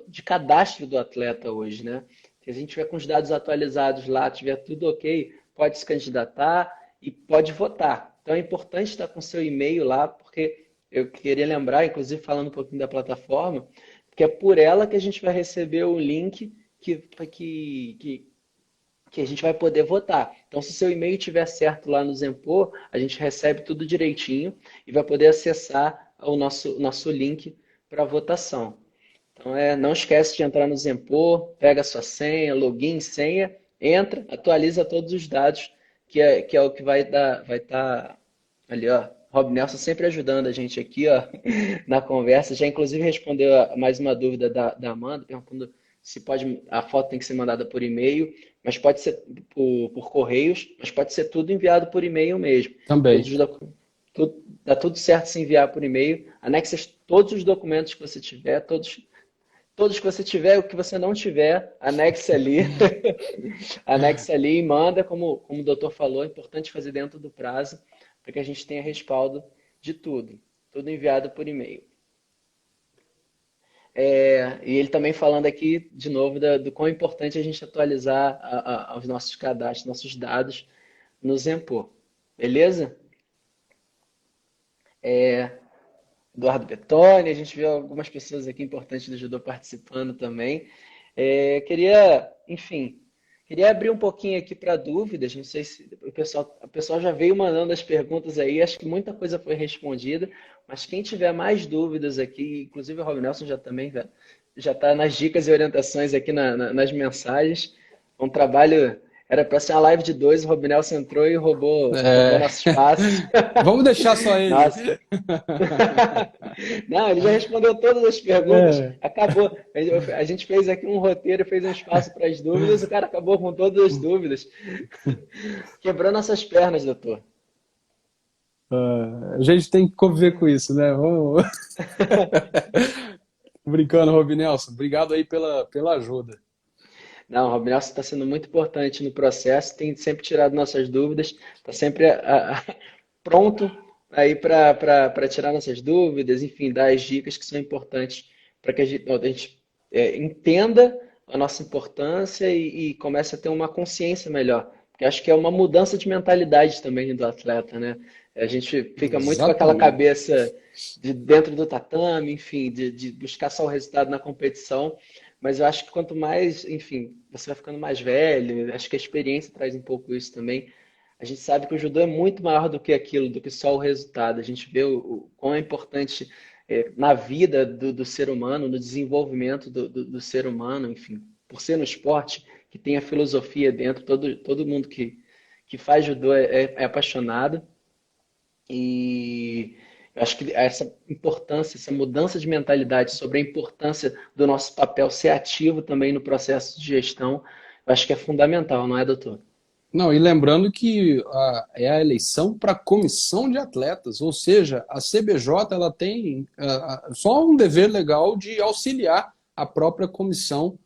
de cadastro do atleta hoje, né? Se a gente tiver com os dados atualizados lá, tiver tudo ok, pode se candidatar e pode votar. Então é importante estar com seu e-mail lá, porque eu queria lembrar, inclusive falando um pouquinho da plataforma, que é por ela que a gente vai receber o link que a gente vai poder votar. Então, se seu e-mail estiver certo lá no Zenpor, a gente recebe tudo direitinho e vai poder acessar o nosso link para votação. Então, não esquece de entrar no Zenpor, pega a sua senha, login, senha, entra, atualiza todos os dados, que é o que vai estar ali, ó. Rob Nelson sempre ajudando a gente aqui, ó, na conversa. Já inclusive respondeu mais uma dúvida da Amanda, perguntando se a foto tem que ser mandada por e-mail, mas pode ser por correios, mas pode ser tudo enviado por e-mail mesmo. Também. Dá tudo certo se enviar por e-mail. Anexa todos os documentos que você tiver, todos que você tiver, o que você não tiver, anexa ali. Anexa ali e manda, como o doutor falou, é importante fazer dentro do prazo, para que a gente tenha respaldo de tudo. Tudo enviado por e-mail. E ele também falando aqui, de novo, do quão importante é a gente atualizar os nossos cadastros, nossos dados no Zenpor. Beleza? Eduardo Betoni, a gente viu algumas pessoas aqui importantes do judô participando também. Enfim, queria abrir um pouquinho aqui para dúvidas. Não sei se o pessoal já veio mandando as perguntas aí, acho que muita coisa foi respondida, mas quem tiver mais dúvidas aqui, inclusive o Rob Nelson já está nas dicas e orientações aqui nas mensagens. Um trabalho. Era para ser uma live de dois, o Rob Nelson entrou e roubou nosso espaço. Vamos deixar só ele. Nossa. Não, ele já respondeu todas as perguntas, acabou. A gente fez aqui um roteiro, fez um espaço para as dúvidas, o cara acabou com todas as dúvidas. Quebrou nossas pernas, doutor. A gente tem que conviver com isso, né? Vamos... Brincando, Rob Nelson. Obrigado aí pela ajuda. Não, o Rob Nelson está sendo muito importante no processo, tem sempre tirado nossas dúvidas, está sempre pronto aí para tirar nossas dúvidas, enfim, dar as dicas que são importantes para que a gente entenda a nossa importância e comece a ter uma consciência melhor. Porque acho que é uma mudança de mentalidade também do atleta, né? A gente fica muito com aquela Exatamente. cabeça de dentro do tatame, enfim, de buscar só o resultado na competição, mas eu acho que quanto mais, enfim, você vai ficando mais velho, acho que a experiência traz um pouco isso também. A gente sabe que o judô é muito maior do que aquilo, do que só o resultado. A gente vê o quão é importante na vida do ser humano, no desenvolvimento do ser humano, enfim, por ser no esporte, que tem a filosofia dentro, todo mundo que faz judô é apaixonado. E eu acho que essa importância, essa mudança de mentalidade sobre a importância do nosso papel ser ativo também no processo de gestão, eu acho que é fundamental, não é, doutor? Não, e lembrando que é a eleição para comissão de atletas, ou seja, a CBJ ela tem só um dever legal de auxiliar a própria comissão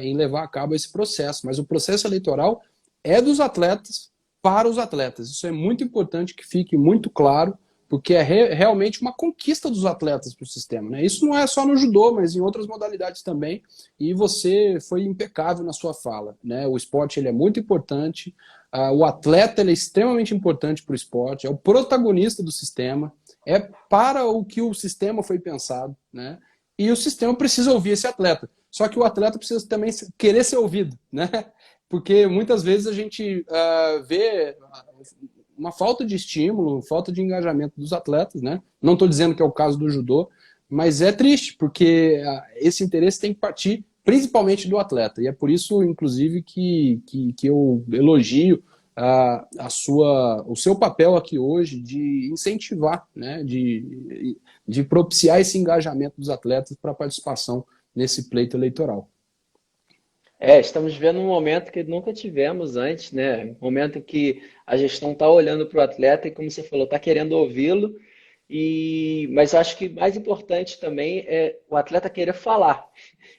em levar a cabo esse processo, mas o processo eleitoral é dos atletas para os atletas. Isso é muito importante que fique muito claro, porque é realmente uma conquista dos atletas para o sistema, né? Isso não é só no judô, mas em outras modalidades também, e você foi impecável na sua fala, né? O esporte ele é muito importante, o atleta ele é extremamente importante para o esporte, é o protagonista do sistema, é para o que o sistema foi pensado, né? E o sistema precisa ouvir esse atleta. Só que o atleta precisa também querer ser ouvido, né? Porque muitas vezes a gente vê uma falta de estímulo, falta de engajamento dos atletas, né? Não estou dizendo que é o caso do judô, mas é triste, porque esse interesse tem que partir principalmente do atleta. E é por isso, inclusive, que eu elogio o seu papel aqui hoje de incentivar, né? De propiciar esse engajamento dos atletas para a participação nesse pleito eleitoral. Estamos vivendo um momento que nunca tivemos antes, né? Um momento que a gestão está olhando para o atleta e, como você falou, está querendo ouvi-lo. Mas eu acho que mais importante também é o atleta querer falar.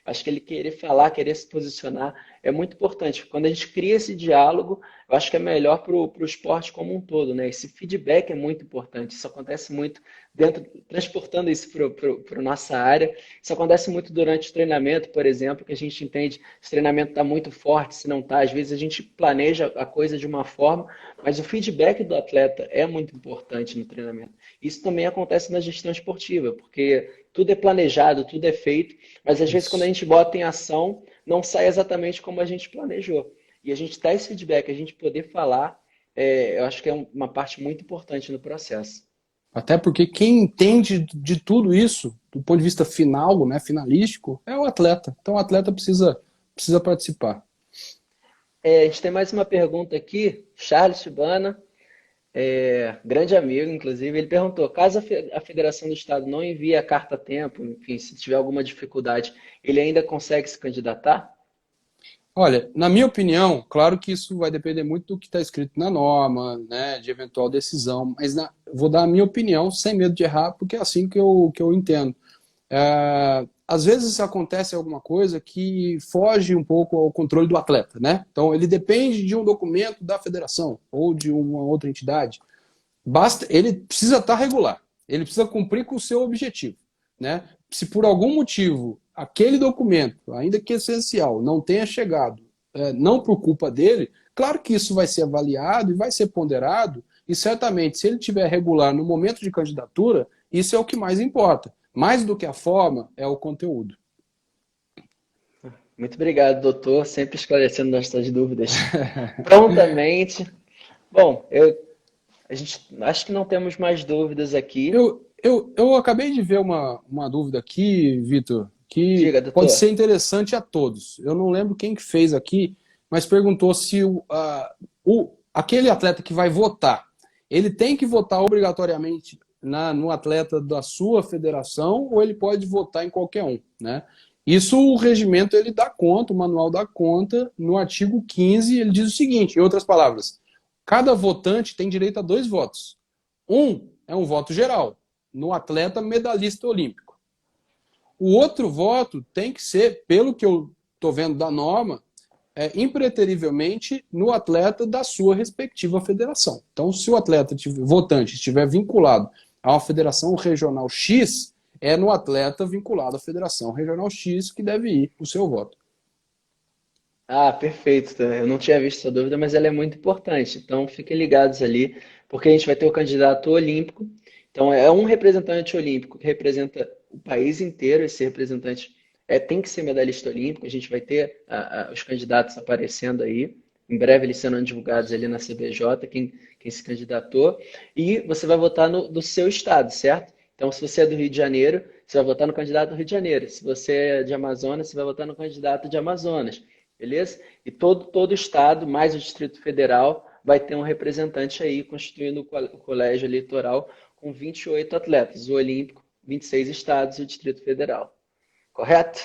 Acho que ele querer falar, querer se posicionar é muito importante. Quando a gente cria esse diálogo, eu acho que é melhor para o esporte como um todo, né? Esse feedback é muito importante. Isso acontece muito dentro, transportando isso para a nossa área. Isso acontece muito durante o treinamento, por exemplo, que a gente entende se o treinamento está muito forte, se não está. Às vezes a gente planeja a coisa de uma forma, mas o feedback do atleta é muito importante no treinamento. Isso também acontece na gestão esportiva, porque tudo é planejado, tudo é feito, mas às vezes quando a Isso. gente bota em ação, não sai exatamente como a gente planejou. E a gente dar esse feedback, a gente poder falar, eu acho que é uma parte muito importante no processo. Até porque quem entende de tudo isso, do ponto de vista final, né, finalístico, é o atleta. Então o atleta precisa participar. A gente tem mais uma pergunta aqui, Charles Chibana, grande amigo, inclusive, ele perguntou, caso a Federação do Estado não envie a carta a tempo, enfim, se tiver alguma dificuldade, ele ainda consegue se candidatar? Olha, na minha opinião, claro que isso vai depender muito do que está escrito na norma, né, de eventual decisão, mas vou dar a minha opinião sem medo de errar, porque é assim que eu entendo. Às vezes acontece alguma coisa que foge um pouco ao controle do atleta, né? Então ele depende de um documento da federação ou de uma outra entidade. Ele precisa estar regular, ele precisa cumprir com o seu objetivo, né? Se por algum motivo aquele documento, ainda que essencial, não tenha chegado, não por culpa dele, claro que isso vai ser avaliado e vai ser ponderado, e certamente, se ele tiver regular no momento de candidatura, isso é o que mais importa. Mais do que a forma, é o conteúdo. Muito obrigado, doutor, sempre esclarecendo nossas dúvidas prontamente. Bom, a gente acho que não temos mais dúvidas aqui. Eu acabei de ver uma dúvida aqui, Vitor, que Diga, pode doutor. ser interessante a todos. Eu não lembro quem que fez aqui, mas perguntou se aquele atleta que vai votar, ele tem que votar obrigatoriamente no atleta da sua federação ou ele pode votar em qualquer um, né? Isso o regimento ele dá conta, o manual dá conta, no artigo 15 ele diz o seguinte, em outras palavras, cada votante tem direito a 2 votos. Um é um voto geral, no atleta medalhista olímpico. O outro voto tem que ser, pelo que eu estou vendo da norma, impreterivelmente no atleta da sua respectiva federação. Então, se o atleta votante estiver vinculado a uma federação regional X, é no atleta vinculado à federação regional X que deve ir o seu voto. Ah, perfeito. Eu não tinha visto essa dúvida, mas ela é muito importante. Então, fiquem ligados ali, porque a gente vai ter o candidato olímpico. Então, é um representante olímpico que representa o país inteiro. Esse representante tem que ser medalhista olímpico, a gente vai ter os candidatos aparecendo aí, em breve eles serão divulgados ali na CBJ, quem se candidatou, e você vai votar no seu estado, certo? Então, se você é do Rio de Janeiro, você vai votar no candidato do Rio de Janeiro. Se você é de Amazonas, você vai votar no candidato de Amazonas, beleza? E todo estado, mais o Distrito Federal, vai ter um representante aí, constituindo o colégio eleitoral com 28 atletas, o Olímpico, 26 estados e o Distrito Federal. Correto?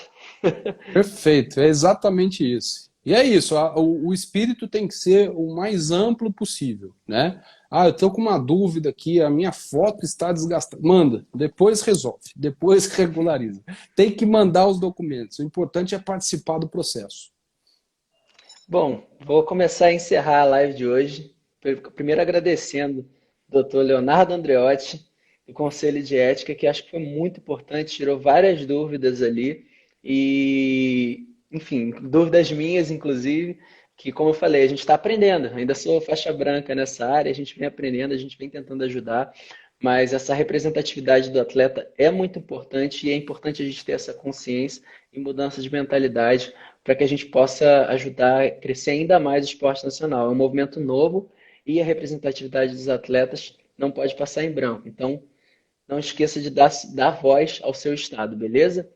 Perfeito, é exatamente isso. E é isso, o espírito tem que ser o mais amplo possível, né? Ah, eu estou com uma dúvida aqui, a minha foto está desgastada. Manda, depois resolve, depois regulariza. Tem que mandar os documentos, o importante é participar do processo. Bom, vou começar a encerrar a live de hoje. Primeiro agradecendo o Dr. Leonardo Andreotti, do Conselho de Ética, que acho que foi muito importante, tirou várias dúvidas ali. E, enfim, dúvidas minhas, inclusive, que, como eu falei, a gente está aprendendo. Ainda sou faixa branca nessa área, a gente vem aprendendo, a gente vem tentando ajudar. Mas essa representatividade do atleta é muito importante e é importante a gente ter essa consciência e mudança de mentalidade para que a gente possa ajudar a crescer ainda mais o esporte nacional. É um movimento novo e a representatividade dos atletas não pode passar em branco. Então, não esqueça de dar voz ao seu estado, beleza?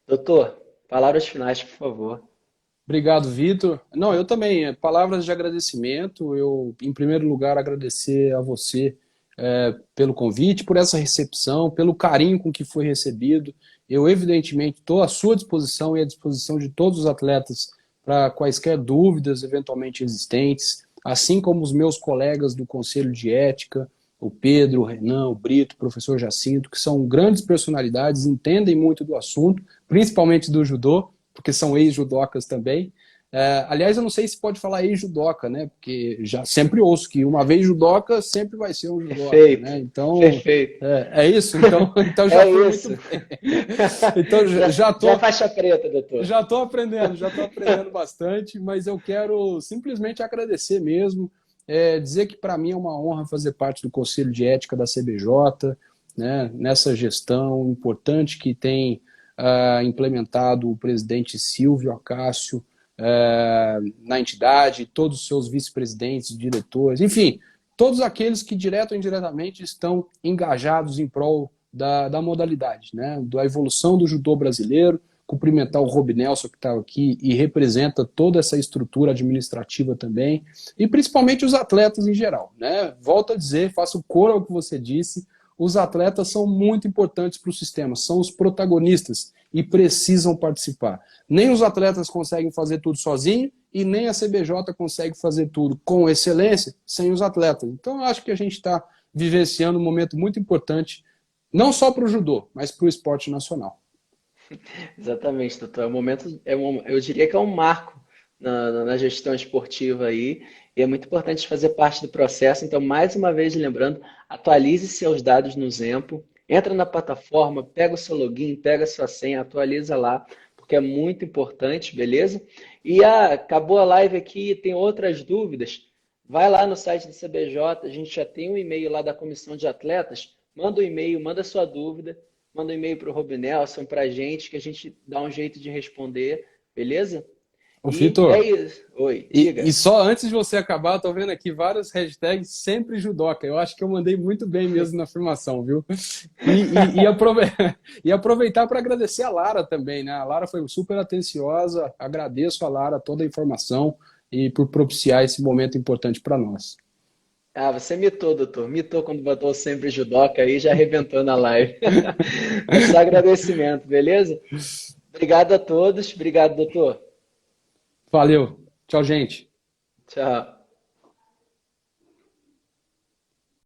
Doutor, palavras finais, por favor. Obrigado, Vitor. Não, eu também, palavras de agradecimento. Eu, em primeiro lugar, agradecer a você pelo convite, por essa recepção, pelo carinho com que foi recebido. Eu, evidentemente, estou à sua disposição e à disposição de todos os atletas para quaisquer dúvidas eventualmente existentes, assim como os meus colegas do Conselho de Ética, o Pedro, o Renan, o Brito, o professor Jacinto, que são grandes personalidades, entendem muito do assunto, principalmente do judô, porque são ex-judocas também. Aliás, eu não sei se pode falar ex-judoca, né? Porque já sempre ouço que uma vez judoca sempre vai ser um judoca, Perfeito, né? Então, perfeito. é isso? Então já É foi isso. muito bem. Então Já faixa preta, doutor. já estou aprendendo bastante, mas eu quero simplesmente agradecer mesmo, dizer que para mim é uma honra fazer parte do Conselho de Ética da CBJ, né? Nessa gestão importante que tem implementado o presidente Silvio Acácio na entidade, todos os seus vice-presidentes, diretores, enfim, todos aqueles que direto ou indiretamente estão engajados em prol da modalidade, né? Da evolução do judô brasileiro. Cumprimentar o Rob Nelson, que está aqui e representa toda essa estrutura administrativa também, e principalmente os atletas em geral, né? Volto a dizer, faço coro ao que você disse, os atletas são muito importantes para o sistema, são os protagonistas e precisam participar. Nem os atletas conseguem fazer tudo sozinho e nem a CBJ consegue fazer tudo com excelência sem os atletas. Então eu acho que a gente está vivenciando um momento muito importante, não só para o judô, mas para o esporte nacional. Exatamente, doutor. É um momento, eu diria que é um marco na gestão esportiva aí, e é muito importante fazer parte do processo. Então, mais uma vez, lembrando, atualize seus dados no Zempo, entra na plataforma, pega o seu login, pega a sua senha, atualiza lá, porque é muito importante, beleza? E acabou a live aqui, tem outras dúvidas, vai lá no site da CBJ, a gente já tem um e-mail lá da comissão de atletas, manda um e-mail, manda sua dúvida, manda um e-mail para o Rob Nelson, para a gente, que a gente dá um jeito de responder, beleza? Ô, E é Vitor, isso. Oi, e diga. só antes de você acabar, tô vendo aqui várias hashtags sempre judoca. Eu acho que eu mandei muito bem mesmo na afirmação, viu? E aproveitar para agradecer a Lara também, né? A Lara foi super atenciosa, agradeço a Lara toda a informação e por propiciar esse momento importante para nós. Ah, você mitou, doutor. Mitou quando botou sempre judoca aí, já arrebentou na live. É só agradecimento, beleza? Obrigado a todos. Obrigado, doutor. Valeu, tchau, gente. Tchau.